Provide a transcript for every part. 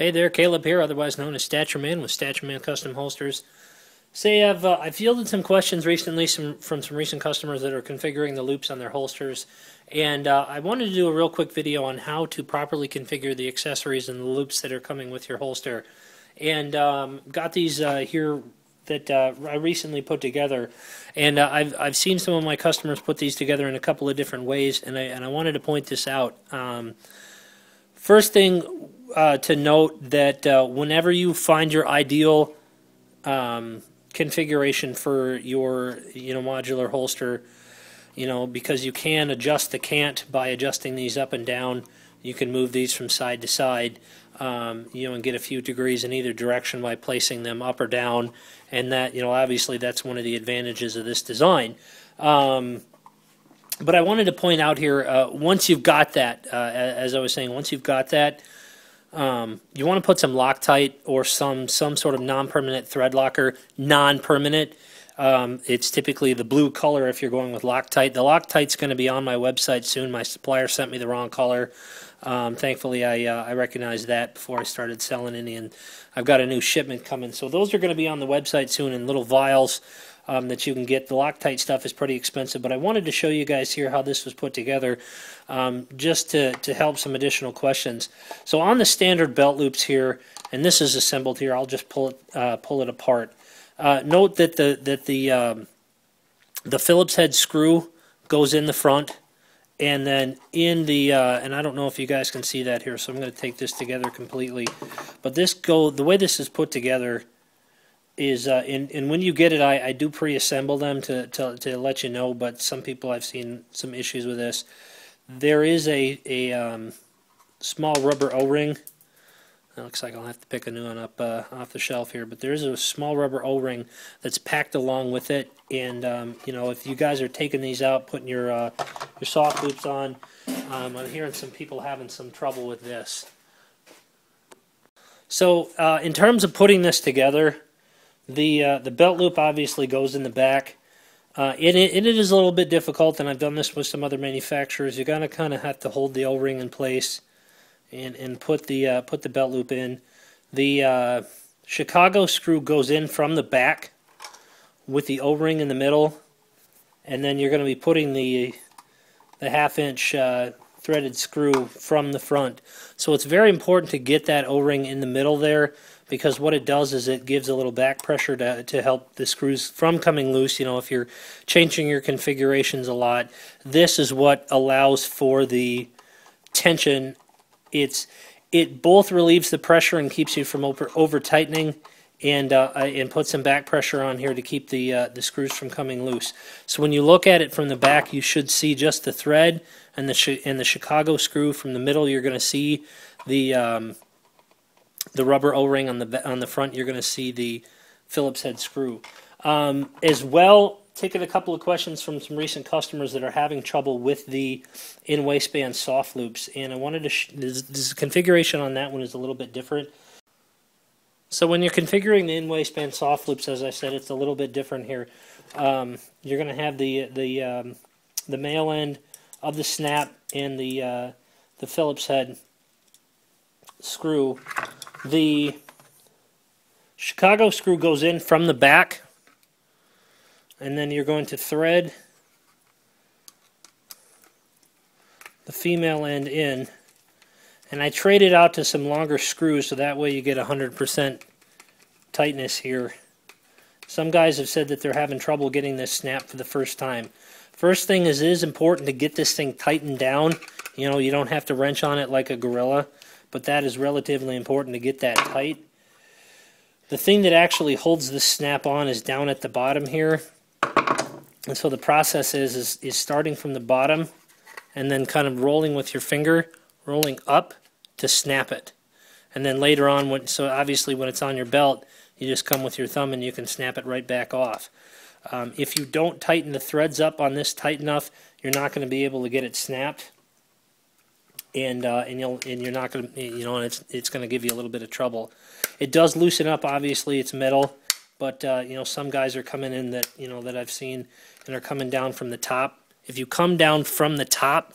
Hey there, Caleb here, otherwise known as Statureman with Statureman Custom Holsters. Say I've fielded some questions recently from some recent customers that are configuring the loops on their holsters, and I wanted to do a real quick video on how to properly configure the accessories and the loops that are coming with your holster. And got these here that I recently put together, and I've seen some of my customers put these together in a couple of different ways, and I wanted to point this out. First thing to note that whenever you find your ideal configuration for your modular holster, because you can adjust the cant by adjusting these up and down. You can move these from side to side, and get a few degrees in either direction by placing them up or down, and that obviously that's one of the advantages of this design. But I wanted to point out here, once you've got that, as I was saying, once you've got that, you want to put some Loctite or some sort of non-permanent thread locker. Non-permanent. It's typically the blue color if you're going with Loctite. The Loctite's going to be on my website soon. My supplier sent me the wrong color. Thankfully, I recognized that before I started selling any, and I've got a new shipment coming. So those are going to be on the website soon in little vials that you can get. The Loctite stuff is pretty expensive, but I wanted to show you guys here how this was put together, just to help some additional questions. So on the standard belt loops here, and this is assembled here, I'll just pull it apart. Note that the Phillips head screw goes in the front, and then in the and I don't know if you guys can see that here, so I'm going to take this together completely. But the way this is put together is and when you get it, I do pre-assemble them to let you know. But some people, I've seen some issues with this. There is a small rubber O-ring. It looks like I'll have to pick a new one up off the shelf here, but there is a small rubber O-ring that's packed along with it. And if you guys are taking these out, putting your soft loops on, I'm hearing some people having some trouble with this. So in terms of putting this together, the belt loop obviously goes in the back. It is a little bit difficult, and I've done this with some other manufacturers. You're gonna kind of have to hold the O-ring in place and put the belt loop in. The Chicago screw goes in from the back with the O-ring in the middle, and then you're going to be putting the half-inch threaded screw from the front. So it's very important to get that O-ring in the middle there, because what it does is it gives a little back pressure to help the screws from coming loose. If you're changing your configurations a lot, this is what allows for the tension. It both relieves the pressure and keeps you from over tightening, and puts some back pressure on here to keep the screws from coming loose. So when you look at it from the back, you should see just the thread and the Chicago screw. From the middle, you're going to see the rubber O-ring. On the front, you're going to see the Phillips head screw. As well, taking a couple of questions from some recent customers that are having trouble with the in-waistband soft loops, and I wanted to this configuration on that one is a little bit different. So when you're configuring the in-waistband soft loops, as I said, it's a little bit different here. You're going to have the male end of the snap and the Phillips head screw. The Chicago screw goes in from the back, and then you're going to thread the female end in. And I traded out to some longer screws, so that way you get 100% tightness here. Some guys have said that they're having trouble getting this snap for the first time. First thing is, it is important to get this thing tightened down. You don't have to wrench on it like a gorilla, but that is relatively important to get that tight. The thing that actually holds this snap on is down at the bottom here. And so the process is starting from the bottom and then kind of rolling with your finger, rolling up to snap it. And then later on, so obviously when it's on your belt, you just come with your thumb and you can snap it right back off. If you don't tighten the threads up on this tight enough, you're not going to be able to get it snapped, and you're not going to, and it's going to give you a little bit of trouble. It does loosen up. Obviously, it's metal. But some guys are coming in that that I've seen, and are coming down from the top. If you come down from the top,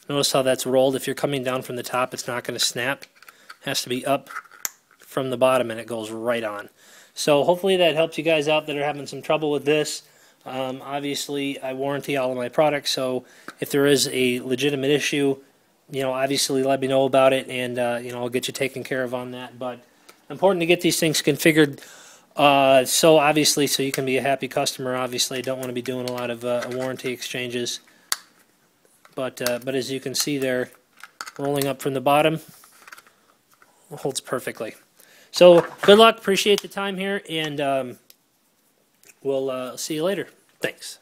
notice how that's rolled. If you're coming down from the top, it's not going to snap. has to be up from the bottom, and it goes right on. So hopefully that helps you guys out that are having some trouble with this. Obviously, I warranty all of my products, so if there is a legitimate issue, obviously let me know about it, and I'll get you taken care of on that. But important to get these things configured, so you can be a happy customer. Obviously, I don't want to be doing a lot of warranty exchanges. But as you can see there, rolling up from the bottom, it holds perfectly. So good luck. Appreciate the time here, and we'll see you later. Thanks.